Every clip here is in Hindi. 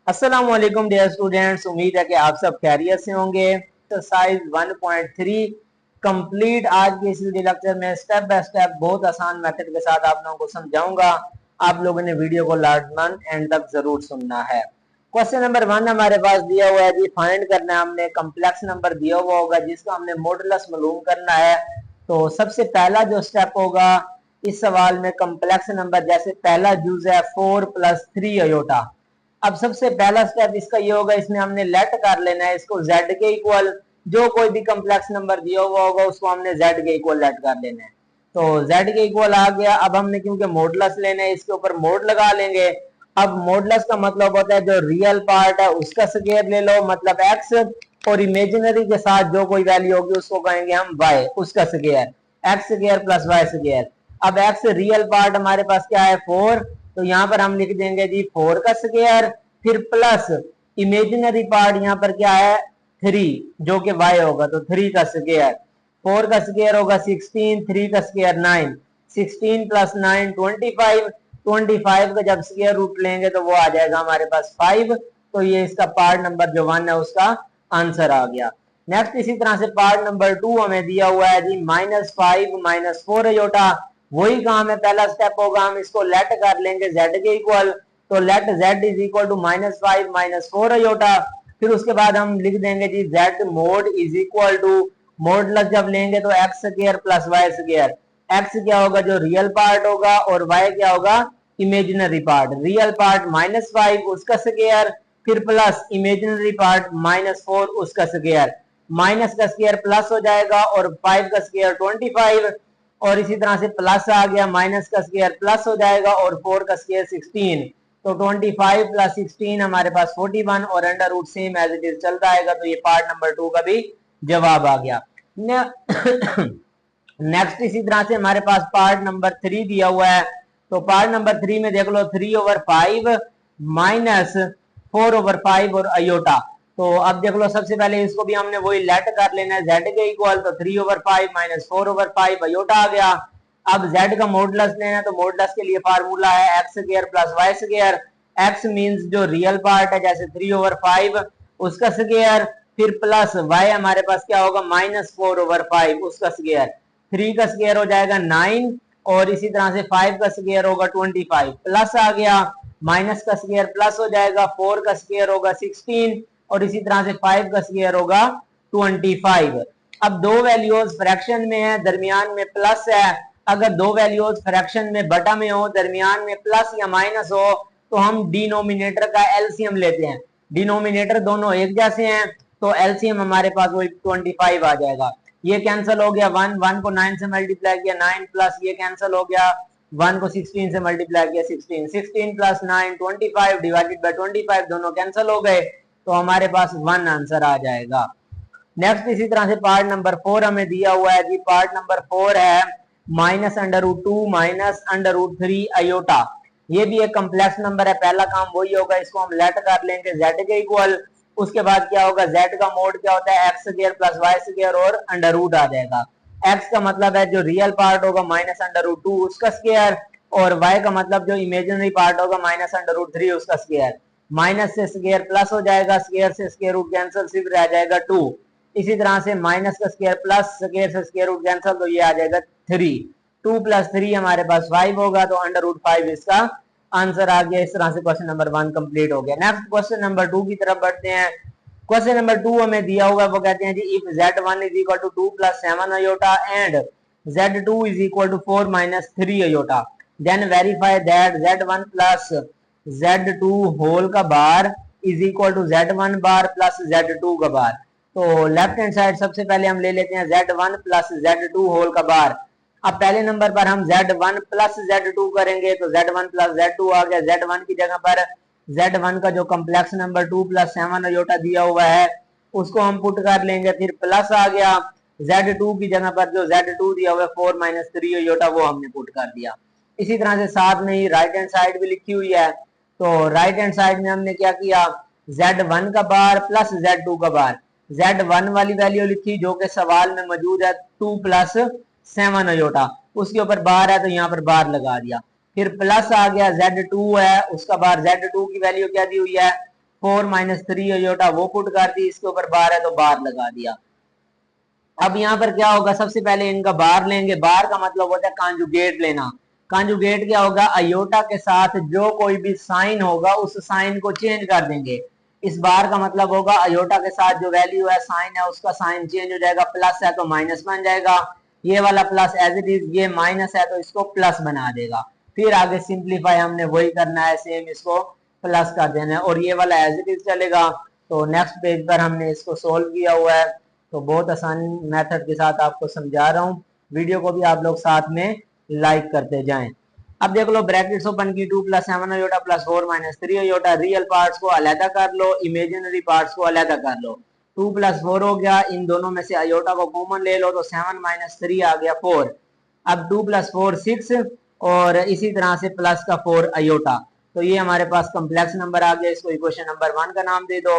अस्सलाम वालेकुम डियर स्टूडेंट्स, उम्मीद है कि आप सब खैरियत से होंगे। Exercise 1.3 complete. आज के इस लेक्चर में स्टेप बाय स्टेप बहुत आसान मेथड के साथ आप लोगों को समझाऊंगा। आप लोगों ने वीडियो को लाजमन एंड तक जरूर सुनना है। क्वेश्चन नंबर 1 हमारे पास दिया हुआ है जी। फाइंड करना है हमने कम्प्लेक्स नंबर दिया हुआ होगा जिसका हमने मॉडुलस मालूम करना है। तो सबसे पहला जो स्टेप होगा इस सवाल में कम्प्लेक्स नंबर, जैसे पहला यूज है 4 + 3 अयोटा। अब सबसे पहला स्टेप इसका ये होगा, इसमें हमने लेट कर लेना है इसको z के इक्वल। जो कोई भी कम्प्लेक्स नंबर दिया हुआ होगा उसको हमने z के इक्वल लेट कर लेना है। तो z के इक्वल आ गया। अब हमने क्योंकि मॉडुलस लेना है इसके ऊपर मोड लगा लेंगे। अब मॉडुलस का मतलब होता है जो रियल पार्ट है उसका स्क्वायर ले लो, मतलब x, और इमेजिनरी के साथ जो कोई वैल्यू होगी उसको कहेंगे हम y, उसका स्क्वायर, x² + y²। अब x रियल पार्ट हमारे पास क्या है 4, तो यहाँ पर हम लिख देंगे जी 4 का स्क्वायर, फिर प्लस इमेजिनरी पार्ट यहाँ पर क्या है 3 जो कि y होगा, तो 3 का स्क्वायर। 4 का स्क्वायर होगा 16, 3 का स्क्वायर 9, 16 + 9 25। 25 का जब स्क्वायर रूट लेंगे तो वो आ जाएगा हमारे पास 5। तो ये इसका पार्ट नंबर जो 1 है उसका आंसर आ गया। नेक्स्ट इसी तरह से पार्ट नंबर 2 हमें दिया हुआ है जी -5 - 4 अयोटा। वही काम है, पहला स्टेप होगा हम इसको लेट कर लेंगे z के इक्वल। तो let z is equal to -5 - 4 iota. फिर उसके बाद हम लिख देंगे जी z mod is equal to, modulus जब लेंगे तो x² + y²। x क्या होगा जो रियल पार्ट होगा और y क्या होगा इमेजिनरी पार्ट। रियल पार्ट -5 उसका स्क्वायर, फिर प्लस इमेजिनरी पार्ट -4 उसका स्क्वायर। माइनस का स्क्वायर प्लस हो जाएगा और 5 का स्क्वायर 25, और इसी तरह से प्लस आ गया, माइनस का स्क्वायर प्लस हो जाएगा और 4 का स्क्वायर 16। तो 25 + 16 हमारे पास 41 और under root same as it is चलता आएगा। तो ये पार्ट नंबर 2 का भी जवाब आ गया। नेक्स्ट इसी तरह से हमारे पास पार्ट नंबर 3 दिया हुआ है। तो पार्ट नंबर 3 में देख लो 3/5 - 4/5 और अयोटा। तो अब देख लो सबसे पहले इसको भी हमने वही लेट कर लेना है z के इक्वल। तो 3/5 - 4/5 अयोटा आ गया। अब z का मॉडुलस लेना है, तो मॉडुलस के लिए फार्मूला है x² + y²। x मींस जो रियल पार्ट है जैसे 3/5 उसका स्क्वायर, फिर प्लस y हमारे पास क्या होगा -4/5 उसका स्क्वायर। 3 का स्क्वायर हो जाएगा 9 और इसी तरह से 5 का स्क्वायर होगा 25, प्लस आ गया, माइनस का स्क्वायर प्लस हो जाएगा, 4 का स्क्वायर होगा 16 और इसी तरह से 5 का स्क्वायर होगा 25। अब दो वैल्यूज फ्रैक्शन में है, दरमियान में प्लस है। अगर दो वैल्यूज फ्रैक्शन में बटा में हो, दरमियान में प्लस या माइनस हो, तो हम डिनोमिनेटर का एलसीएम लेते हैं। डिनोमिनेटर दोनों एक जैसे हैं तो एलसीएम हमारे पास वही 25 आ जाएगा। ये कैंसिल हो गया, 1 को 9 से मल्टीप्लाई किया 9, प्लस ये कैंसिल हो गया, 1 को 16 से मल्टीप्लाई किया 16, 16 + 9 25 डिवाइडेड बाय 25 दोनों कैंसिल हो गए, तो हमारे पास 1 आंसर आ जाएगा। नेक्स्ट इसी तरह से पार्ट नंबर 4 हमें दिया हुआ है जी। पार्ट नंबर 4 है -√2 - √3 अयोटा। ये भी एक कम्प्लेक्स नंबर है। पहला काम वही होगा, इसको हम लेट कर लेंगे z के इक्वल। उसके बाद क्या होगा, z का मोड क्या होता है x² + y² और अंडर रूट आ जाएगा। x का मतलब है जो रियल पार्ट होगा -√2 उसका स्क्वायर, और y का मतलब जो इमेजिनरी पार्ट होगा -√3 उसका स्क्वायर। माइनस से स्क्वायर प्लस हो जाएगा, स्क्वायर से स्क्वायर रूट कैंसिल, सिर्फ रह जाएगा 2। इसी तरह से माइनस का स्क्वायर प्लस, स्क्वायर से स्क्वायर रूट कैंसिल, तो ये आ जाएगा 3। 2 + 3 हमारे पास 5 होगा, तो अंडर रूट 5 इसका आंसर आ गया। इस तरह से क्वेश्चन नंबर 1 कंप्लीट हो गया। नेक्स्ट क्वेश्चन नंबर 2 की तरफ बढ़ते हैं। क्वेश्चन नंबर 2 हमें दिया हुआ है, वो कहते हैं जी if z1 = 2 + 7 iota and z2 = 4 - 3 iota, then verify that z1 + z2 whole का bar is equal to z1 bar plus z2 का बार। तो लेफ्ट हैंड साइड सबसे पहले हम ले लेते हैं z1 + z2 होल का बार। अब पहले नंबर पर हम z1 + z2 करेंगे, तो z1 + z2 आ गया। z1 की जगह पर z1 का जो कम्प्लेक्स नंबर 2 + 7 अयोटा दिया हुआ है उसको हम पुट कर लेंगे, फिर प्लस आ गया। z2 की जगह पर जो z2 दिया हुआ है 4 - 3 अयोटा वो हमने पुट कर दिया। इसी तरह से साथ में ही राइट हैंड साइड भी लिखी हुई है। तो राइट हैंड साइड में हमने क्या किया, z1 का बार प्लस z2 का बार। z1 वाली वैल्यू लिखी जो कि सवाल में मौजूद है 2 + 7 अयोटा, उसके ऊपर बार है तो यहाँ पर बार लगा दिया। फिर प्लस आ गया, z2 है उसका बार, z2 की वैल्यू क्या दी हुई है 4 माइनस 3 अयोटा वो पुट कर दी, इसके ऊपर बार है तो बार लगा दिया। अब यहाँ पर क्या होगा, सबसे पहले इनका बार लेंगे। बार का मतलब होता है कॉन्जुगेट लेना। कॉन्जुगेट क्या होगा, अयोटा के साथ जो कोई भी साइन होगा उस साइन को चेंज कर देंगे। इस बार का मतलब होगा अयोटा के साथ जो वैल्यू है, साइन है, उसका साइन चेंज हो जाएगा। प्लस है तो माइनस बन जाएगा, ये वाला प्लस एज इट इज, ये माइनस है तो इसको प्लस बना देगा। फिर आगे सिंप्लीफाई हमने वही करना है, सेम इसको प्लस कर देना है और ये वाला एज इट इज चलेगा। तो नेक्स्ट पेज पर हमने इसको सोल्व किया हुआ है। तो बहुत आसान मेथड के साथ आपको समझा रहा हूँ। वीडियो को भी आप लोग साथ में लाइक करते जाएं। अब देख लो, ब्रैकेट्स ओपन की, 2 plus 7 iota plus 4 minus 3 iota. Real parts को अलहदा कर लो, इमेजिनरी पार्ट्स को अलहदा कर लो। 2 प्लस 4 हो गया, इन दोनों में से अयोटा को कॉमन ले लो तो 7 माइनस 3 आ गया 4। अब 2 प्लस 4 6 और इसी तरह से प्लस का 4 अयोटा। तो ये हमारे पास कम्प्लेक्स नंबर आ गया, इसको इक्वेशन नंबर 1 का नाम दे दो।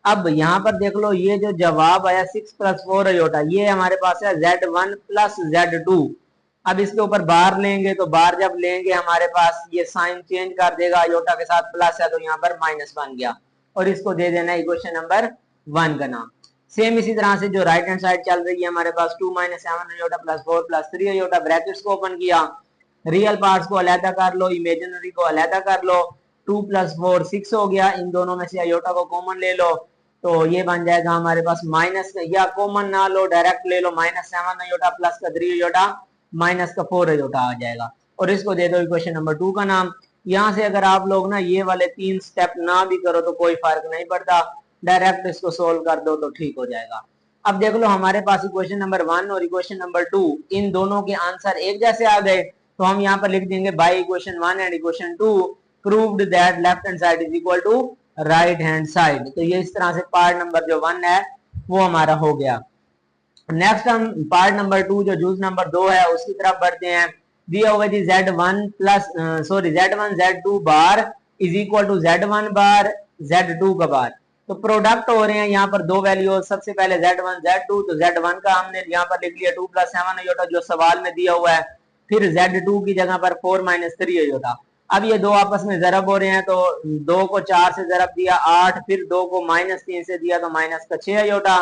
अब यहाँ पर देख लो, ये जो जवाब आया 6 प्लस 4 अयोटा, ये हमारे पास है Z1 प्लस Z2। अब इसके ऊपर बार लेंगे तो बार जब लेंगे हमारे पास ये साइन चेंज कर देगा, अयोटा के साथ प्लस है तो यहाँ पर माइनस बन गया और इसको दे देना इक्वेशन नंबर 1 का नाम। सेम इसी तरह से जो राइट हैंड साइड चल रही है हमारे पास, 2 minus 7 iota plus 4 plus 3 iota. Brackets को ओपन किया, रियल पार्ट्स को अलहदा कर लो, इमेजिनरी को अलहदा कर लो। 2 प्लस 4 6 हो गया, इन दोनों में से अयोटा को कॉमन ले लो तो ये बन जाएगा हमारे पास माइनस, या कॉमन ना लो डायरेक्ट ले लो, माइनस 7 अयोटा प्लस का 3 अयोटा माइनस का 4 अयोटा आ जाएगा और इसको दे दो इक्वेशन नंबर 2 का नाम। यहाँ से अगर आप लोग ना ये वाले 3 स्टेप ना भी करो तो कोई फर्क नहीं पड़ता, डायरेक्ट इसको सोल्व कर दो तो ठीक हो जाएगा। अब देख लो, हमारे पास इक्वेशन नंबर 1 और इक्वेशन नंबर 2, इन दोनों के आंसर एक जैसे आ गए तो हम यहाँ पर लिख देंगे by equation 1 and equation 2 proved that left hand side is equal to right hand side. तो ये इस तरह से पार्ट नंबर जो 1 है वो हमारा हो गया। नेक्स्ट हम पार्ट नंबर 2 जो जूज नंबर 2 है उसकी तरफ बढ़ते हैं। दिया हुआ जी Z1 plus Z1 Z2 bar is equal to Z1 bar Z2 का बार। तो प्रोडक्ट हो रहे हैं यहाँ पर दो वैल्यू, सबसे पहले Z1 Z2, तो Z1 का हमने यहाँ पर लिख लिया 2 प्लस 7 अयोटा जो सवाल में दिया हुआ है, फिर Z2 की जगह पर 4 माइनस 3 अयोटा। अब ये दो आपस में जरब हो रहे हैं तो 2 को 4 से जरब दिया 8, फिर 2 को माइनस 3 से दिया तो माइनस का 6 अयोटा,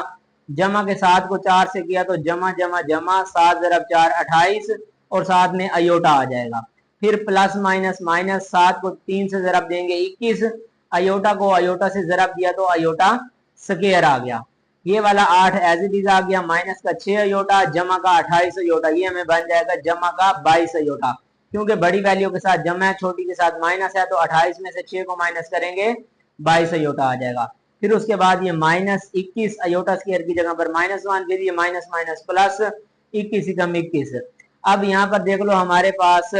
जमा के 7 को 4 से किया तो जमा जमा जमा 7 जरब 4 28 और साथ में अयोटा आ जाएगा। फिर प्लस माइनस माइनस 7 को 3 से जरब देंगे 21, अयोटा को अयोटा से जरब दिया तो अयोटा स्क्वायर आ गया। ये वाला 8 एज इट इज आ गया, माइनस का 6 अयोटा जमा का 28 अयोटा, ये हमें बन जाएगा जमा का 22 अयोटा, क्योंकि बड़ी वैल्यू के साथ जमा है, छोटी के साथ माइनस है, तो 28 में से 6 को माइनस करेंगे 22 अयोटा आ जाएगा। फिर उसके बाद ये माइनस 21 अयोटा स्क्वायर की जगह पर -1, फिर ये माइनस माइनस प्लस 21 कम 21। अब यहाँ पर देख लो हमारे पास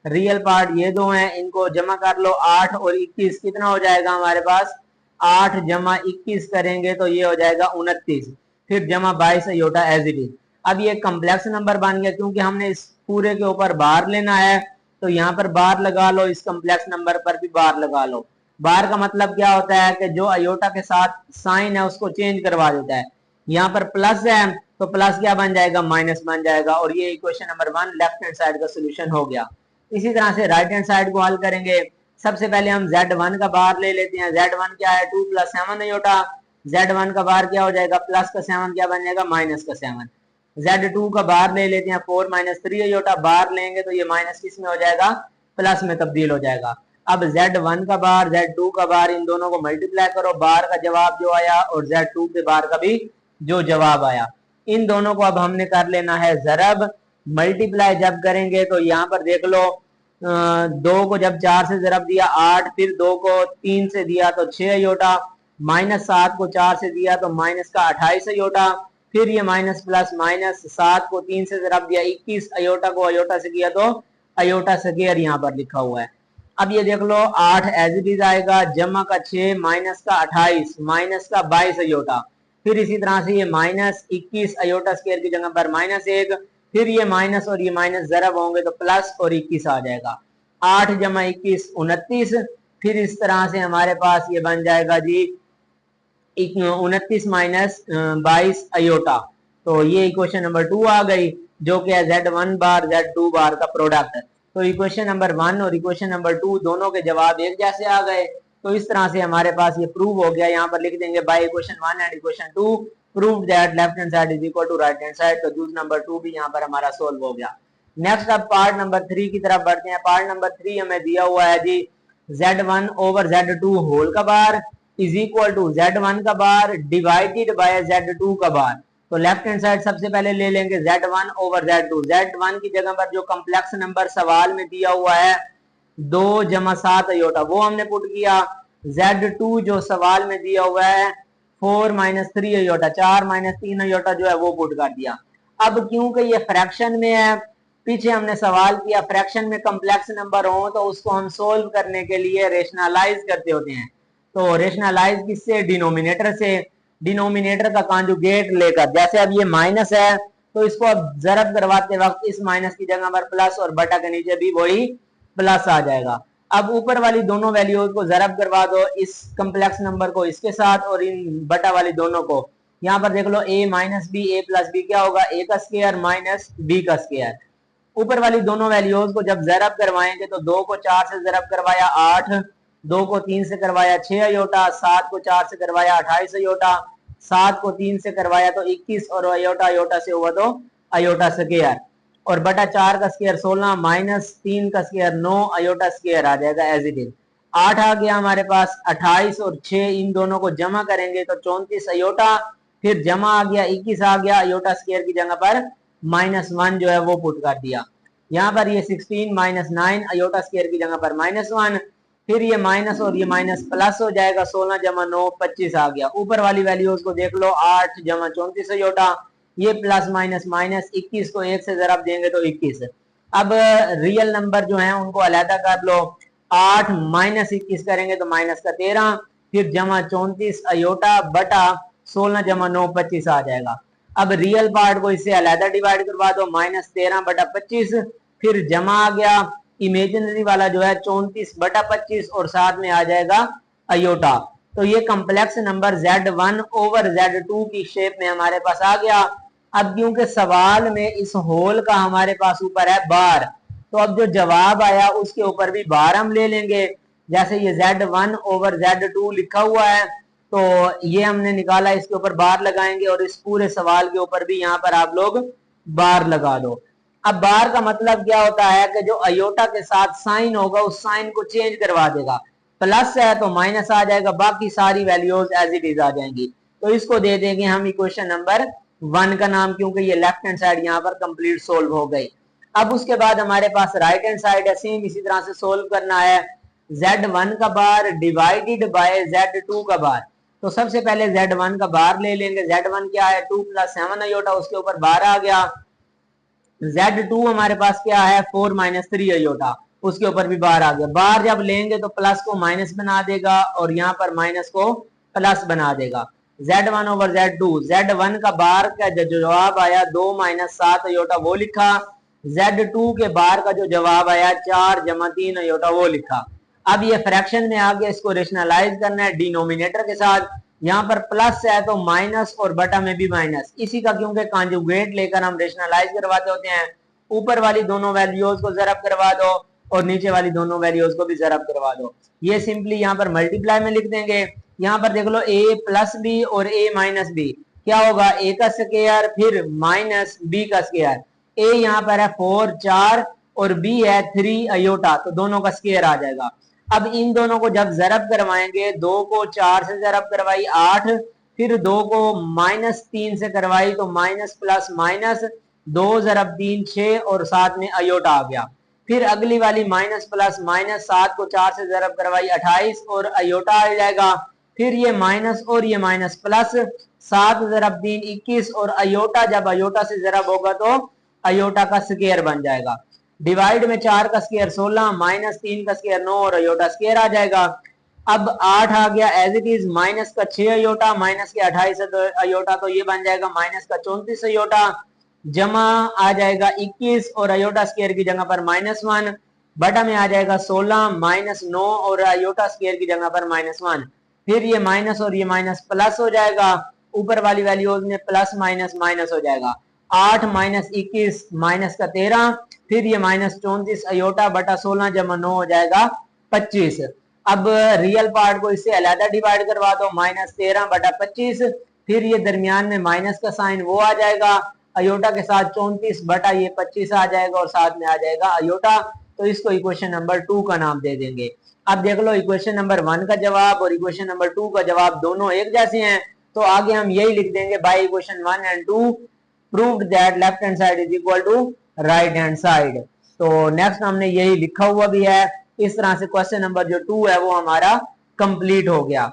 रियल पार्ट ये दो हैं, इनको जमा कर लो 8 और 21 कितना हो जाएगा हमारे पास, 8 जमा 21 करेंगे तो ये हो जाएगा 29, फिर जमा 22 अयोटा एज इट इज। अब ये कम्प्लेक्स नंबर बन गया, क्योंकि हमने इस पूरे के ऊपर बार लेना है तो यहाँ पर बार लगा लो, इस कम्प्लेक्स नंबर पर भी बार लगा लो। बार का मतलब क्या होता है कि जो अयोटा के साथ साइन है उसको चेंज करवा देता है। यहाँ पर प्लस है तो प्लस क्या बन जाएगा, माइनस बन जाएगा, और ये equation number 1 left hand side का सोल्यूशन हो गया। इसी तरह से राइट हैंड साइड को हल करेंगे। सबसे पहले हम Z1 का बार ले लेते हैं। Z1 क्या है, 2 प्लस 7 अयोटा। Z1 का बार क्या हो जाएगा, प्लस का 7 क्या बन जाएगा, माइनस का 7। Z2 का बार ले लेते हैं 4 माइनस 3 अयोटा, बार लेंगे तो ये माइनस किस में हो जाएगा, प्लस में तब्दील हो जाएगा। अब Z1 का बार Z2 का बार इन दोनों को मल्टीप्लाई करो, बार का जवाब जो आया और Z2 के बार का भी जो जवाब आया, इन दोनों को अब हमने कर लेना है जरब। मल्टीप्लाई जब करेंगे तो यहाँ पर देख लो, 2 को जब 4 से जरब दिया 8, फिर 2 को 3 से दिया तो 6 अयोटा, माइनस 7 को 4 से दिया तो माइनस का 28 अयोटा, फिर ये माइनस प्लस माइनस 7 को 3 से जरब दिया 21, अयोटा को अयोटा से किया तो अयोटा स्क्वायर यहाँ पर लिखा हुआ है। अब ये देख लो 8 एज इट इज आएगा, जमा का 6 माइनस का 28 माइनस का 22 अयोटा, फिर इसी तरह से ये माइनस 21 अयोटा स्क्वायर की जगह पर -1, फिर ये माइनस और ये माइनस जरब होंगे तो प्लस और 21 आ जाएगा। 8 जमा 21 29, फिर इस तरह से हमारे पास ये बन जाएगा जी 29 माइनस 22 अयोटा। तो ये इक्वेशन नंबर 2 आ गई, जो कि है Z1 बार Z2 बार का प्रोडक्ट। तो इक्वेशन नंबर 1 और इक्वेशन नंबर 2 दोनों के जवाब एक जैसे आ गए। तो इस तरह से हमारे पास ये प्रूव हो गया। यहाँ पर लिख देंगे by equation 1 and equation 2 prove that left hand side is equal to right hand side. तो यूज नंबर 2 भी यहाँ पर हमारा सोल्व हो गया। नेक्स्ट अब पार्ट नंबर 3 की तरफ बढ़ते हैं। पार्ट नंबर 3 हमें दिया हुआ है जी Z1 ओवर Z2 होल का bar is equal to Z1 का बार डिवाइडेड बाय Z2 का बार। तो लेफ्ट हैंड साइड सबसे पहले ले लेंगे Z1 ओवर Z2। Z1 की जगह पर जो कम्प्लेक्स नंबर सवाल में दिया हुआ है 2 जमा 7 अयोटा वो हमने पुट किया। Z2 जो सवाल में दिया हुआ है 4 माइनस 3 अयोटा 4 माइनस 3 अयोटा जो है वो पुट कर दिया। अब क्योंकि ये फ्रैक्शन में है, पीछे हमने सवाल किया फ्रैक्शन में कम्प्लेक्स नंबर हो तो उसको हम सोल्व करने के लिए रेशनलाइज करते होते हैं। तो रेशनलाइज किससे? डिनोमिनेटर से। डिनोमिनेटर का कॉन्जुगेट लेकर, जैसे अब ये माइनस है तो इसको अब जरब करवाते वक्त इस माइनस की जगह पर प्लस और बटा के नीचे भी वही प्लस आ जाएगा। अब ऊपर वाली दोनों वैल्यूज को जरब करवा दो, इस कम्प्लेक्स नंबर को इसके साथ और इन बटा वाली दोनों को। यहाँ पर देख लो a minus B A plus B क्या होगा? a का स्क्वायर माइनस b का स्क्वायर। ऊपर वाली दोनों वैल्यूज को जब जरब करवाएंगे तो 2 को 4 से जरब करवाया 8, 2 को 3 से करवाया 6 अयोटा, 7 को 4 से करवाया 28 अयोटा, 7 को 3 से करवाया तो 21 और अयोटा अयोटा से हुआ तो अयोटा स्क्वायर और बटा 4 का स्क्वायर 16 माइनस 3 का स्क्वायर 9 अयोटा स्क्वायर आ जाएगा एज इट इज। 8 आ गया हमारे पास, 28 और 6 इन दोनों को जमा करेंगे तो 34 अयोटा, फिर जमा आ गया 21 आ गया, अयोटा स्क्वायर की जगह पर -1 जो है वो पुट कर दिया। यहाँ पर ये 16 माइनस 9 अयोटा स्क्वायर की जगह पर -1, फिर ये माइनस और ये माइनस प्लस हो जाएगा 16 जमा 9 25 आ गया। ऊपर वाली वैल्यूज को देख लो 8 जमा 34 अयोटा, ये प्लस माइनस माइनस 21 को 1 से जरा देंगे तो 21। अब रियल नंबर जो है उनको अलहदा कर लो। 8 माइनस 21 करेंगे तो माइनस का 13, फिर जमा 34 अयोटा बटा 16 जमा 9 25 आ जाएगा। अब रियल पार्ट को इससे अलहदा डिवाइड करवा दो, -13 बटा 25, फिर जमा आ गया इमेजिनरी वाला जो है 34 बटा 25 और साथ में आ जाएगा अयोटा। तो ये complex number Z1 over Z2 की शेप में हमारे पास आ गया। अब क्योंकि सवाल में इस होल का हमारे पास ऊपर है बार, तो अब जो जवाब आया उसके ऊपर भी बार हम ले लेंगे। जैसे ये Z1 ओवर Z2 लिखा हुआ है तो ये हमने निकाला, इसके ऊपर बार लगाएंगे और इस पूरे सवाल के ऊपर भी यहाँ पर आप लोग बार लगा दो। अब बार का मतलब क्या होता है कि जो अयोटा के साथ साइन होगा उस साइन को चेंज करवा देगा। प्लस है तो माइनस आ जाएगा, बाकी सारी वैल्यूज एज इट इज आ जाएंगी। तो इसको दे देंगे हम इक्वेशन नंबर 1 का नाम, क्योंकि ये लेफ्ट हैंड साइड यहाँ पर कंप्लीट सोल्व हो गई। अब उसके बाद हमारे पास राइट हैंड साइड है, सेम इसी तरह से सोल्व करना है। Z1 का बार डिवाइडेड बाय Z2 का बार। तो सबसे पहले Z1 का बार ले लेंगे। Z1 क्या है? 2 + 7 अयोटा, उसके ऊपर बार आ गया। Z2 हमारे पास क्या है? 4 माइनस 3 अयोटा, उसके ऊपर भी बार आ गया। बार जब लेंगे तो प्लस को माइनस बना देगा और यहाँ पर माइनस को प्लस बना देगा। Z1 ओवर Z2, Z1 का बार का जो जवाब आया 2 माइनस 7 अयोटा वो लिखा। Z2 के बार का जो जवाब आया 4 जमा 3 अयोटा वो लिखा। अब ये फ्रैक्शन में आ गया, इसको रेशनलाइज करना है डिनोमिनेटर के साथ। यहाँ पर प्लस है तो माइनस और बटा में भी माइनस, इसी का क्योंकि कॉन्जुगेट लेकर हम रेशनलाइज करवाते होते हैं। ऊपर वाली दोनों वैल्यूज को जरब करवा दो और नीचे वाली दोनों वैल्यूज को भी जरब करवा दो। ये सिंपली यहाँ पर मल्टीप्लाई में लिख देंगे। यहाँ पर देख लो a प्लस बी और a माइनस बी क्या होगा? a का स्क्वायर फिर माइनस b का स्क्वायर। a यहाँ पर है 4 4 और b है 3 अयोटा, तो दोनों का स्क्वायर आ जाएगा। अब इन दोनों को जब जरब करवाएंगे, 2 को 4 से जरब करवाई 8, फिर 2 को -3 से करवाई तो माइनस प्लस माइनस 2 जरब 3 6 और साथ में अयोटा आ गया। फिर अगली वाली माइनस प्लस माइनस 7 को 4 से जरब करवाई 28 और अयोटा आ जाएगा। फिर ये माइनस और ये माइनस प्लस 7 जरब 3 21 और अयोटा जब अयोटा से जरब होगा तो अयोटा का स्क्वायर बन जाएगा। डिवाइड में 4 का स्क्वायर 16 माइनस 3 का स्क्वायर 9 और अयोटा स्क्वायर आ जाएगा। अब 8 आ गया एज इट इज, माइनस का 6 अयोटा माइनस के 28 अयोटा, तो ये बन जाएगा माइनस का 34 अयोटा, जमा आ जाएगा 21 और अयोटा स्क्वायर की जगह पर -1, बटा में आ जाएगा 16 माइनस 9 और अयोटा स्क्वायर की जगह पर -1। फिर ये माइनस और ये माइनस प्लस हो जाएगा, ऊपर वाली वैल्यूज में प्लस माइनस माइनस हो जाएगा। 8 माइनस 21 माइनस का 13, फिर ये -34 अयोटा बटा 16 जमा 9 हो जाएगा 25। अब रियल पार्ट को इससे अलहदा डिवाइड करवा दो, -13/25, फिर ये दरमियान में माइनस का साइन वो आ जाएगा, अयोटा के साथ 34/25 आ जाएगा और साथ में आ जाएगा अयोटा। तो इसको इक्वेशन नंबर 2 का नाम दे देंगे। अब देख लो इक्वेशन नंबर 1 का जवाब और इक्वेशन नंबर 2 का जवाब दोनों एक जैसे हैं, तो आगे हम यही लिख देंगे by equation 1 and 2 proved that left hand side is equal to right hand side. तो नेक्स्ट हमने यही लिखा हुआ भी है। इस तरह से क्वेश्चन नंबर जो 2 है वो हमारा कंप्लीट हो गया।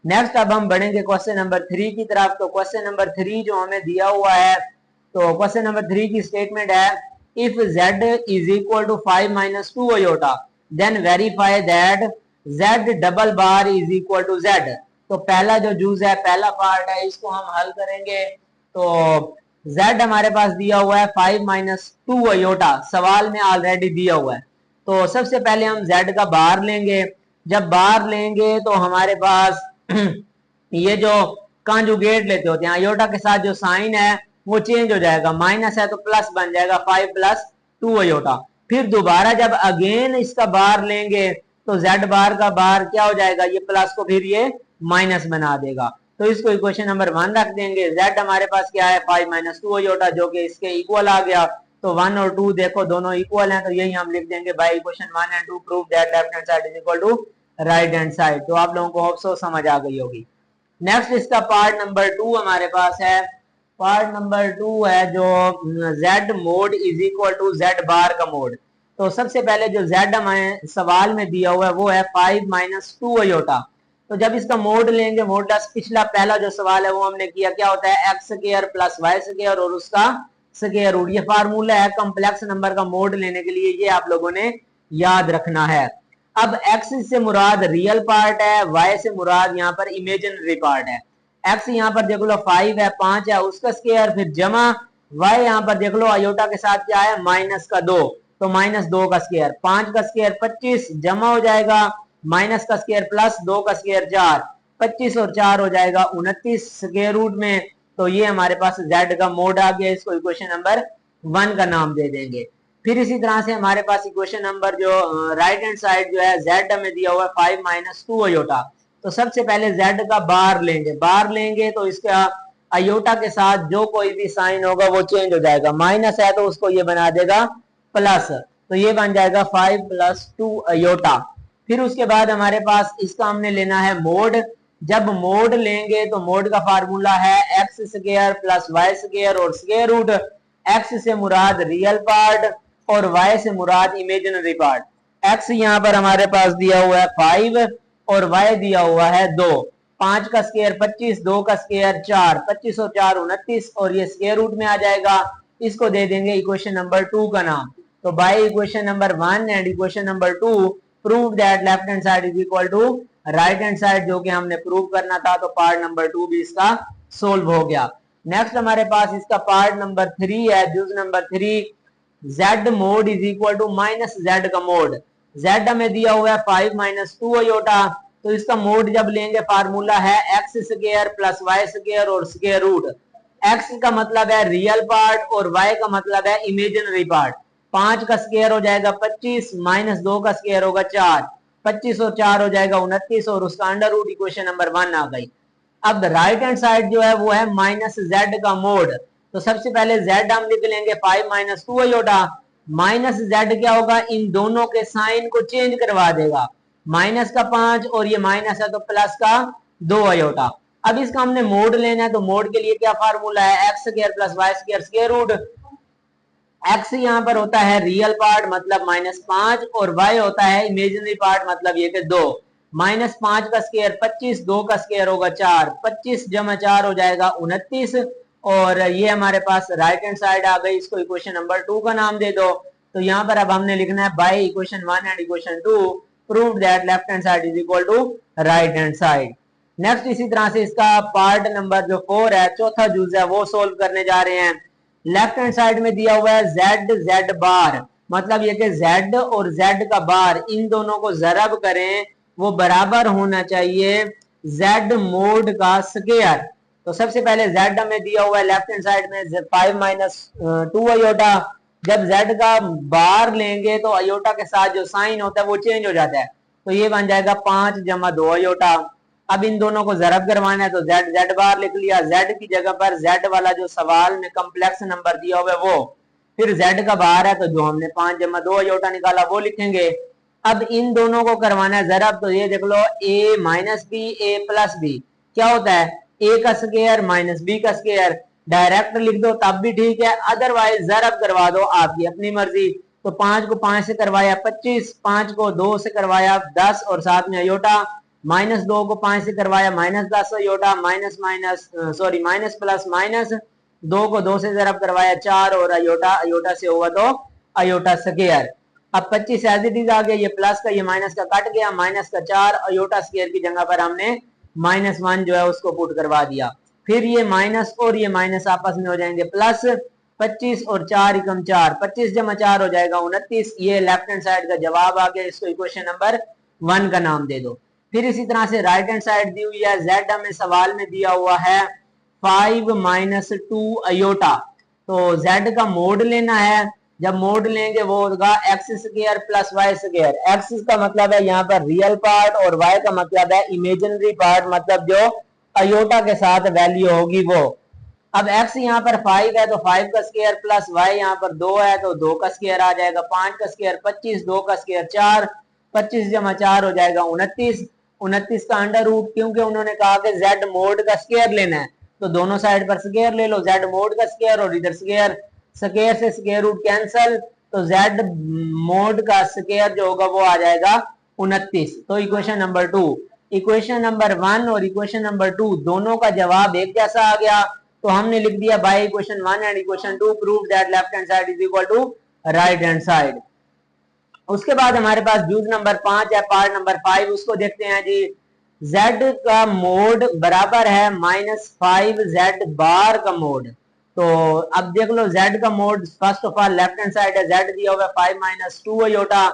नेक्स्ट अब हम बढ़ेंगे क्वेश्चन नंबर 3 की तरफ। तो क्वेश्चन नंबर 3 जो हमें दिया हुआ है, तो क्वेश्चन नंबर 3 की स्टेटमेंट है if z is equal to 5 - 2 iota then verify that z double bar is equal to z। तो पहला जो जूज है, पहला पार्ट है, इसको हम हल करेंगे। तो z हमारे पास दिया हुआ है 5 - 2 अयोटा, सवाल में ऑलरेडी दिया हुआ है। तो सबसे पहले हम z का बार लेंगे। जब बार लेंगे तो हमारे पास ये जो कॉन्जुगेट लेते होते हैं, अयोटा के साथ जो साइन है वो चेंज हो जाएगा, माइनस है तो प्लस बन जाएगा 5 + 2 अयोटा। फिर दोबारा जब अगेन इसका बार लेंगे तो z बार का बार क्या हो जाएगा, ये प्लस को फिर ये माइनस बना देगा। तो इसको इक्वेशन नंबर 1 रख देंगे। z हमारे पास क्या है 5 - 2 अयोटा, जो कि इसके इक्वल आ गया। तो 1 और 2 देखो दोनों इक्वल हैं, तो यही हम लिख देंगे by equation 1 and 2 prove that left hand side is equal to right hand side. तो आप लोगों को होप सो समझ आ गई होगी। नेक्स्ट इसका पार्ट नंबर 2 हमारे पास है। पार्ट नंबर 2 है जो z mod is equal to z bar का मोड। तो सबसे पहले जो z हमें सवाल में दिया हुआ है वो है 5 - 2 अयोटा। तो जब इसका मोड लेंगे, मोडलस पिछला पहला जो सवाल है वो हमने किया, क्या होता है x square plus y square और उसका स्क्वायर रूट। ये फार्मूला है कॉम्प्लेक्स नंबर का मोड लेने के लिए, ये आप लोगों ने याद रखना है। अब x से मुराद रियल पार्ट है, y से मुराद यहाँ पर इमेजिनरी पार्ट है। x यहाँ पर देख लो 5 है, 5 है उसका स्क्वायर, फिर जमा y यहाँ पर देख लो अयोटा के साथ क्या है माइनस का 2, तो -2 का स्क्वायर, 5 का स्क्वायर 25 जमा हो जाएगा, माइनस का स्क्वायर प्लस 2 का स्क्वायर 4, 25 और 4 हो जाएगा 29 स्क्वायर रूट में। तो ये हमारे पास z का मोड आ गया, इसको इक्वेशन नंबर 1 का नाम दे देंगे। फिर इसी तरह से हमारे पास इक्वेशन नंबर जो राइट हैंड साइड जो है z हमें दिया हुआ है 5 - 2 अयोटा। तो सबसे पहले z का बार लेंगे, बार लेंगे तो इसका अयोटा के साथ जो कोई भी साइन होगा वो चेंज हो जाएगा, माइनस है तो उसको ये बना देगा प्लस, तो ये बन जाएगा 5 + 2 अयोटा। फिर उसके बाद हमारे पास इसका हमने लेना है मोड। जब मोड लेंगे तो मोड का फार्मूला है x square plus y square और स्क्वायर रूट। x से मुराद रियल पार्ट और y से मुराद इमेजिनरी पार्ट। x यहाँ पर हमारे पास दिया हुआ है 5 और y दिया हुआ है 2, 5 का स्क्वायर 25, 2 का स्क्वायर 4, 25 और 4 29 और ये स्क्वायर रूट में आ जाएगा। इसको दे देंगे इक्वेशन नंबर 2 का नाम। तो by equation number 1 and equation number 2 prove that left hand side is equal to right hand side, जो कि हमने प्रूव करना था। तो पार्ट नंबर 2 भी इसका सोल्व हो गया। नेक्स्ट हमारे पास इसका पार्ट नंबर 3 है, जुज number 3, z mod is equal to minus z का मोड। z हमें दिया हुआ है 5 - 2 अयोटा, तो इसका मोड जब लेंगे फार्मूला है x square plus y square और स्क्वायर रूट। x का मतलब है रियल पार्ट और y का मतलब है इमेजिनरी पार्ट। 5 का स्क्वायर हो जाएगा 25, -2 का स्क्वायर होगा 4, 25 और 4 हो जाएगा 29 और उसका अंडर रूट, इक्वेशन नंबर 1 आ गई। अब राइट हैंड साइड जो है वो है -z का मोड। तो सबसे पहले z हम लिख लेंगे 5 - 2 अयोटा, -z क्या होगा, इन दोनों के साइन को चेंज करवा देगा, माइनस का 5 और ये माइनस है तो प्लस का 2 अयोटा। अब इसका हमने मोड लेना है, तो मोड के लिए क्या फार्मूला है x square plus y square square root. x यहाँ पर होता है रियल पार्ट मतलब -5 और y होता है इमेजिनरी पार्ट मतलब ये कि 2, -5 का स्क्वायर 25, 2 का स्क्वायर होगा 4, 25 जमा 4 हो जाएगा 29 और ये हमारे पास राइट हैंड साइड आ गई। इसको इक्वेशन नंबर 2 का नाम दे दो। तो यहाँ पर अब हमने लिखना है by equation 1 and equation 2 prove that left hand side is equal to right hand side. Next इसी तरह से इसका पार्ट नंबर जो 4 है, चौथा जूज है, वो सोल्व करने जा रहे हैं। लेफ्ट हैंड साइड में दिया हुआ है z बार, मतलब ये कि z और z का बार इन दोनों को जरब करें, वो बराबर होना चाहिए z मोड का स्क्वायर। तो सबसे पहले z हमें दिया हुआ है लेफ्ट हैंड साइड में 5 - 2 अयोटा। जब z का बार लेंगे तो अयोटा के साथ जो साइन होता है वो चेंज हो जाता है, तो ये बन जाएगा 5 जमा 2 अयोटा। अब इन दोनों को जरब करवाना है तो जेड जेड बार लिख लिया, जेड की जगह पर जेड वाला जो सवाल में कम्प्लेक्स नंबर दिया हुआ है वो, फिर जेड का बाहर है तो जो हमने 5 जमा 2 अयोटा निकाला वो लिखेंगे। अब इन दोनों को करवाना है जरब, तो ये देख लो a minus B A plus B क्या होता है a का स्क्वायर माइनस बी का स्क्वायर, डायरेक्ट लिख दो तब भी ठीक है, अदरवाइज जरब करवा दो आपकी अपनी मर्जी। तो 5 को 5 से करवाया 25, 5 को 2 से करवाया 10 और साथ में अयोटा, माइनस 2 को 5 से करवाया minus 10 iota, minus minus sorry minus plus minus 2 को 2 से जरब करवाया 4 और अयोटा, अयोटा से हुआ तो अयोटा स्क्वायर। अब 25 एज इट इज आ गया, ये प्लस का ये माइनस का कट गया, माइनस का 4 अयोटा स्क्वायर की जगह पर हमने -1 जो है उसको पुट करवा दिया। फिर ये माइनस और ये माइनस आपस में हो जाएंगे प्लस, 25 और 4 एकम 4, 25 जमा 4 हो जाएगा 29। ये लेफ्ट हैंड साइड का जवाब आ गया, इसको इक्वेशन नंबर 1 का नाम दे दो। फिर इसी तरह से राइट हैंड साइड दी हुई है, जेड हमें सवाल में दिया हुआ है 5 माइनस 2 अयोटा, तो जेड का मोड लेना है। जब मोड लेंगे वो होगा X square plus Y square, X का मतलब है यहाँ पर रियल पार्ट और वाई का मतलब है इमेजिनरी पार्ट, मतलब जो अयोटा के साथ वैल्यू होगी वो। अब x यहाँ पर 5 है तो 5 का स्क्वायर प्लस y यहाँ पर 2 है तो 2 का स्क्वायर आ जाएगा, 5 का स्क्वायर 25, 2 का स्क्वायर 4, 25 जमा 4 हो जाएगा 29, 29 का अंडर रूट, क्योंकि उन्होंने कहा कि z मोड का स्क्वायर लेना है तो दोनों साइड पर स्क्वायर ले लो, z मोड का स्क्वायर और इधर स्क्वायर, स्क्वायर से स्क्वायर रूट कैंसल, तो z मोड का स्क्वायर जो होगा वो आ जाएगा 29। तो इक्वेशन नंबर 2, इक्वेशन नंबर 1 और इक्वेशन नंबर 2 दोनों का जवाब एक जैसा आ गया, तो हमने लिख दिया by equation 1 and equation 2 prove that left hand side is equal to right hand side. उसके बाद हमारे पास जूज नंबर 5 है, पार्ट नंबर 5, उसको देखते हैं जी। z का मोड बराबर है -5 z बार का मोड, तो अब देख लो z का mod first of all left hand side है, z दिया हुआ है 5 माइनस 2 अयोटा,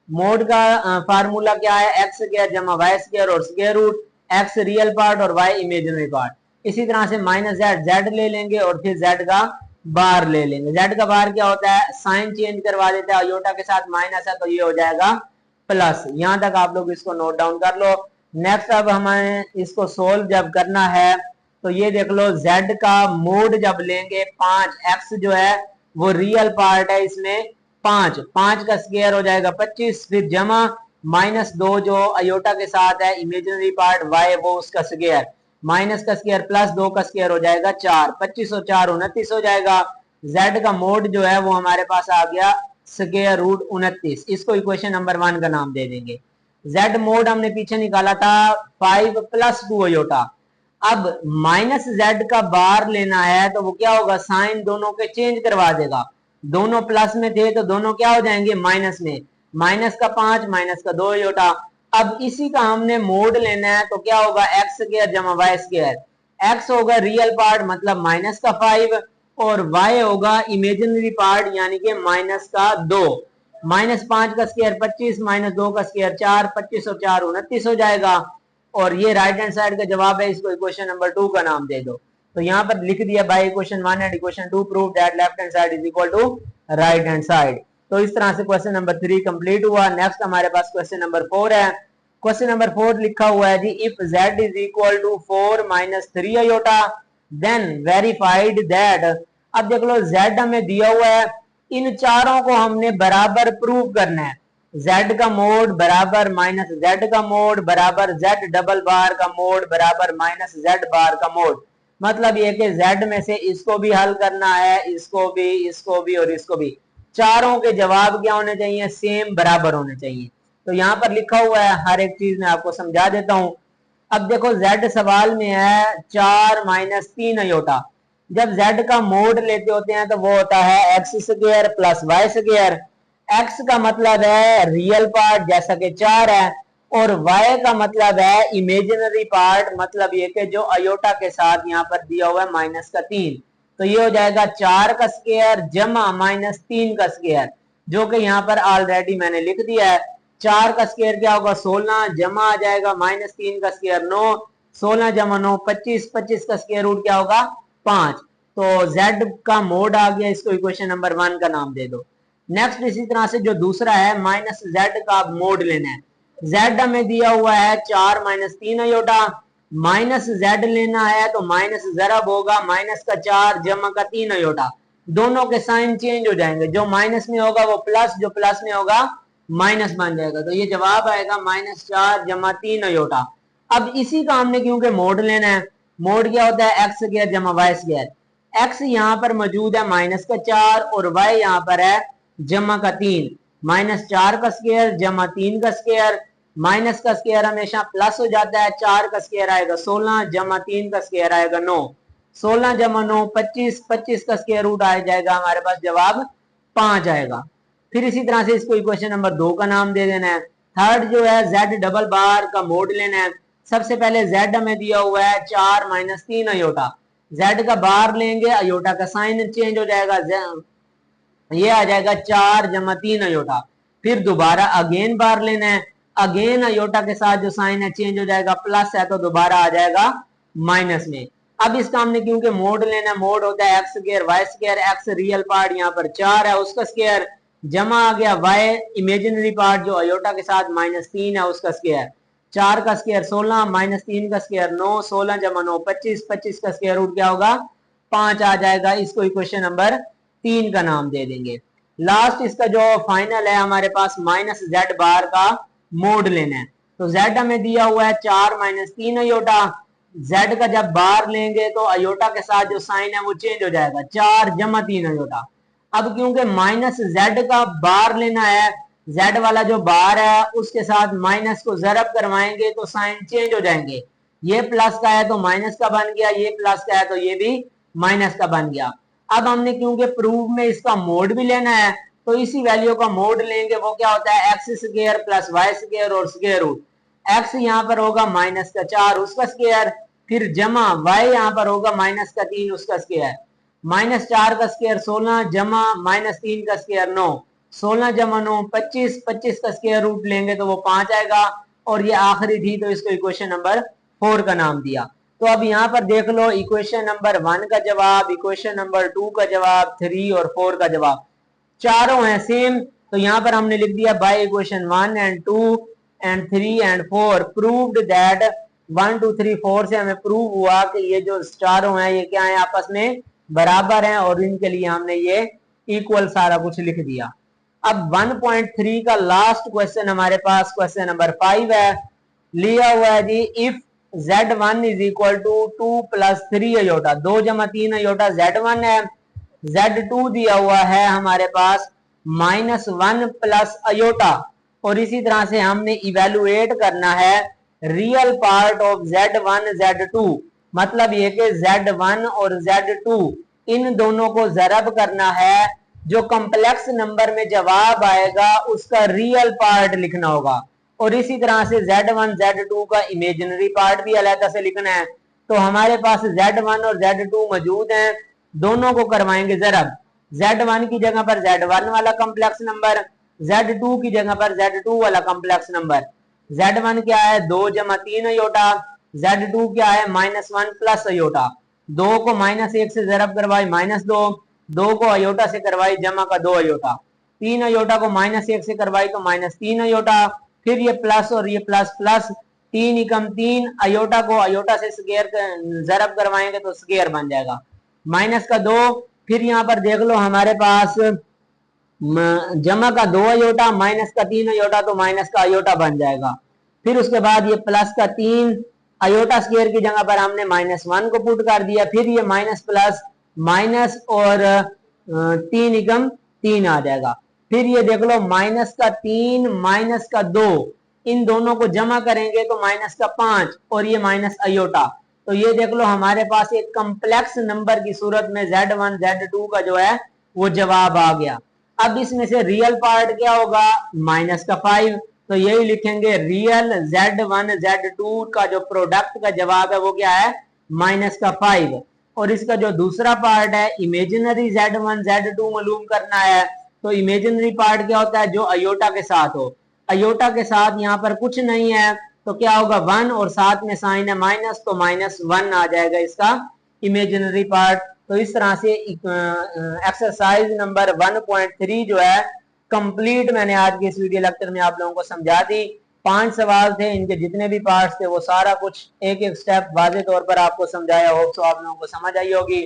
मोड का फार्मूला क्या है एक्स स्क्वायर जमा वाई स्क्वायर और square root, X real part और वाई इमेजिनरी पार्ट। इसी तरह से माइनस जेड ले लेंगे और फिर जेड का बार ले लेंगे। जेड का बार क्या होता है, साइन चेंज करवा देता है, अयोटा के साथ माइनस है तो ये हो जाएगा प्लस। यहां तक आप लोग इसको नोट डाउन कर लो। नेक्स्ट अब हमें इसको सोल्व जब करना है तो ये देख लो जेड का मोड जब लेंगे 5, एक्स जो है वो रियल पार्ट है इसमें 5, 5 का स्क्वायर हो जाएगा 25, फिर जमा -2 जो अयोटा के साथ है इमेजिनरी पार्ट वाई वो उसका स्क्वायर, माइनस का स्क्वायर प्लस 2 का स्क्वायर हो जाएगा 4, 25 और 4 29 हो जाएगा। z का मोड जो है वो हमारे पास आ गया स्क्वायर रूट 29, इसको इक्वेशन नंबर 1 का नाम दे देंगे। z मोड हमने पीछे निकाला था 5 प्लस 2 अयोटा, अब माइनस z का बार लेना है तो वो क्या होगा, साइन दोनों के चेंज करवा देगा, दोनों प्लस में थे तो दोनों क्या हो जाएंगे माइनस में, माइनस का 5 माइनस का 2 अयोटा। अब इसी का हमने मोड लेना है तो क्या होगा एक्स स्क्वायर जमा वाई स्क्वायर, एक्स होगा रियल पार्ट मतलब माइनस का 5 और वाई होगा इमेजिनरी पार्ट यानी कि माइनस का 2, -5 का स्क्वायर 25 -2 का स्क्वायर 4, 25 और 4 29 हो जाएगा। और ये राइट हैंड साइड का जवाब है, इसको इक्वेशन नंबर 2 का नाम दे दो। तो यहाँ पर लिख दिया by equation 1 and equation 2 prove that left hand side is equal to right hand side. तो इस तरह से क्वेश्चन नंबर 3 कंप्लीट हुआ। नेक्स्ट हमारे पास क्वेश्चन नंबर 4 है। क्वेश्चन नंबर 4 लिखा हुआ है जी, if z is equal to 4 minus 3 iota then verified that. अब देख लो z हमें दिया हुआ है, इन चारों को हमने बराबर प्रूव करना है, z का मोड बराबर माइनस z का मोड बराबर z डबल बार का मोड बराबर माइनस z बार का मोड, मतलब ये कि z में से इसको भी हल करना है, इसको भी और इसको भी, चारों के जवाब क्या होने चाहिए, सेम बराबर होने चाहिए। तो यहाँ पर लिखा हुआ है, हर एक चीज मैं आपको समझा देता हूं। अब देखो z सवाल में है 4 माइनस 3 अयोटा, जब z का मोड लेते होते हैं तो वो होता है X square plus Y square, x का मतलब है रियल पार्ट जैसा कि 4 है और y का मतलब है इमेजिनरी पार्ट, मतलब ये कि जो अयोटा के साथ यहाँ पर दिया हुआ है माइनस का 3, तो ये हो जाएगा 4 का स्क्वायर जमा -3 का स्क्वायर, जो कि यहाँ पर ऑलरेडी मैंने लिख दिया है। 4 का स्क्वायर क्या होगा 16 जमा आ जाएगा -3 का स्क्वायर 9, 16 जमा 9 25, 25 का स्क्वायर रूट क्या होगा 5। तो z का मोड आ गया, इसको इक्वेशन नंबर 1 का नाम दे दो। नेक्स्ट इसी तरह से जो दूसरा है माइनस z का मोड लेना है, जेड हमें दिया हुआ है 4 माइनस 3 अयोटा, माइनस जेड लेना है तो माइनस जरब होगा माइनस का 4 जमा का 3 अयोटा, दोनों के साइन चेंज हो जाएंगे, जो माइनस में होगा वो प्लस, जो प्लस में होगा माइनस बन जाएगा। तो ये जवाब आएगा माइनस 4 जमा 3 अयोटा। अब इसी का हमने क्योंकि मोड लेना है, मोड क्या होता है एक्स स्क्वायर जमा वाई स्क्वायर, एक्स यहाँ पर मौजूद है माइनस का 4 और वाई यहाँ पर है जमा का 3, माइनस 4 का स्क्वायर जमा 3 का स्क्वायर, माइनस का स्क्वायर हमेशा प्लस हो जाता है, 4 का स्क्वायर आएगा 16 जमा 3 का स्क्वायर आएगा 9, 16 जमा 9 25, 25 का स्क्वायर रूट आ जाएगा, हमारे पास जवाब 5 आएगा। फिर इसी तरह से इसको इक्वेशन नंबर 2 का नाम दे देना है। थर्ड जो है जेड डबल बार का मोड लेना है। सबसे पहले जेड हमें दिया हुआ है 4 माइनस 3 अयोटा, जेड का बार लेंगे अयोटा का साइन चेंज हो जाएगा, ये आ जाएगा 4 जमा 3 अयोटा। फिर दोबारा अगेन बार लेना है, अगेन अयोटा के साथ जो साइन है चेंज हो जाएगा, प्लस है तो दोबारा आ जाएगा माइनस में। अब इसका हमने क्योंकि मोड लेना है, मोड होता है X square Y square, X real part यहाँ पर 4 है उसका स्क्वायर, जमा आ गया वाई इमेजिनरी पार्ट जो अयोटा के साथ माइनस 3 है उसका स्क्वायर, 4 का स्क्वायर 16 माइनस 3 का स्क्वायर 9, 16 जमा 9 25, 25 का स्क्वायर रूट क्या होगा 5 आ जाएगा। इसको इक्वेशन नंबर 3 का नाम दे देंगे। लास्ट इसका जो फाइनल है हमारे पास माइनस जेड बार का मोड लेना है। तो जेड हमें दिया हुआ है 4 माइनस 3 अयोटा, जेड का जब बार लेंगे तो अयोटा के साथ जो साइन है वो चेंज हो जाएगा, 4 जमा 3 अयोटा। अब क्योंकि माइनस जेड का बार लेना है, जेड वाला जो बार है उसके साथ माइनस को जरब करवाएंगे तो साइन चेंज हो जाएंगे, ये प्लस का है तो माइनस का बन गया, ये प्लस का है तो ये भी माइनस का बन गया। अब हमने क्योंकि प्रूफ में इसका मोड भी लेना है तो इसी वैल्यू का मोड लेंगे, वो क्या होता है X square plus Y square और स्क्वायर रूट, एक्स यहाँ पर होगा माइनस का 4 उसका स्क्वायर, फिर जमा वाई यहाँ पर होगा माइनस का 3 उसका स्क्वायर, माइनस 4 का स्क्वायर 16 जमा माइनस 3 का स्क्वायर 9, 16 जमा 9 25, 25 का स्क्वायर रूट लेंगे तो वो 5 आएगा, और ये आखिरी थी तो इसको इक्वेशन नंबर 4 का नाम दिया। तो अब यहाँ पर देख लो इक्वेशन नंबर 1 का जवाब, इक्वेशन नंबर 2 का जवाब, 3 और 4 का जवाब चारों हैं सेम। तो यहाँ पर हमने लिख दिया by equation 1 and 2 and 3 and 4 proved that 1 2 3 4 से हमें प्रूव हुआ कि ये जो चारों हैं ये क्या है आपस में बराबर हैं, और इनके लिए हमने ये इक्वल सारा कुछ लिख दिया। अब 1.3 का लास्ट क्वेश्चन हमारे पास क्वेश्चन नंबर 5 है, लिया हुआ है जी if Z1 is equal to 2 plus 3 iota, 2 जमा 3 अयोटा Z1 है, Z2 दिया हुआ है हमारे पास माइनस 1 प्लस अयोटा, और इसी तरह से हमने इवेलुएट करना है real part of Z1 Z2, मतलब ये कि Z1 और Z2 इन दोनों को जरब करना है, जो कॉम्प्लेक्स नंबर में जवाब आएगा उसका रियल पार्ट लिखना होगा, और इसी तरह से Z1 Z2 का इमेजिनरी पार्ट भी अलग से लिखना है। तो हमारे पास Z1 और Z2 मौजूद हैं, दोनों को करवाएंगे जरब, Z1 की जगह पर Z1 वाला कॉम्प्लेक्स नंबर, Z2 की जगह पर Z2 वाला कॉम्प्लेक्स नंबर। Z1 क्या है 2 जमा 3 अयोटा, Z2 क्या है माइनस 1 प्लस अयोटा, 2 को माइनस 1 से जरब करवाई माइनस 2, 2 को अयोटा से करवाई जमा का 2 अयोटा, 3 अयोटा को माइनस 1 से करवाई तो माइनस 3 अयोटा, फिर ये प्लस और ये प्लस प्लस, 3 एकम 3, अयोटा को अयोटा से स्क्वायर जरब करवाएंगे तो स्क्वायर बन जाएगा, माइनस का 2, फिर यहाँ पर देख लो हमारे पास जमा का 2 अयोटा माइनस का 3 अयोटा तो माइनस का अयोटा बन जाएगा, फिर उसके बाद ये प्लस का 3 अयोटा स्क्वायर की जगह पर हमने माइनस 1 को पुट कर दिया, फिर ये माइनस प्लस माइनस और 3 एकम 3 आ जाएगा, फिर ये देख लो माइनस का 3 माइनस का 2, इन दोनों को जमा करेंगे तो माइनस का 5 और ये माइनस अयोटा, तो ये देख लो हमारे पास एक कम्प्लेक्स नंबर की सूरत में Z1 Z2 का जो है वो जवाब आ गया। अब इसमें से रियल पार्ट क्या होगा माइनस का 5, तो यही लिखेंगे रियल Z1 Z2 का जो प्रोडक्ट का जवाब है वो क्या है माइनस का 5, और इसका जो दूसरा पार्ट है इमेजिनरी Z1 Z2 मालूम करना है, तो इमेजिनरी पार्ट क्या होता है जो अयोटा के साथ हो, अयोटा के साथ यहाँ पर कुछ नहीं है तो क्या होगा 1 और साथ में साइन है माइनस, तो माइनस 1 आ जाएगा इसका इमेजिनरी पार्ट। तो इस तरह से एक्सरसाइज नंबर 1.3 जो है कंप्लीट मैंने आज के इस वीडियो लेक्चर में आप लोगों को समझा दी। 5 सवाल थे, इनके जितने भी पार्ट्स थे वो सारा कुछ एक एक स्टेप वाजे तौर पर आपको समझाया। होप सो आप लोगों को समझ आई होगी।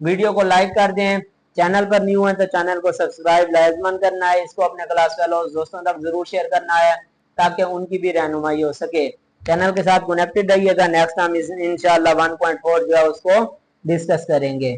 वीडियो को लाइक कर दें, चैनल पर न्यू है तो चैनल को सब्सक्राइब लाजमन करना है, इसको अपने क्लास फेलोज दोस्तों तक जरूर शेयर करना है ताकि उनकी भी रहनुमाई हो सके। चैनल के साथ कनेक्टेड रहिएगा। नेक्स्ट टाइम इंशाल्लाह 1.4 जो है उसको डिस्कस करेंगे।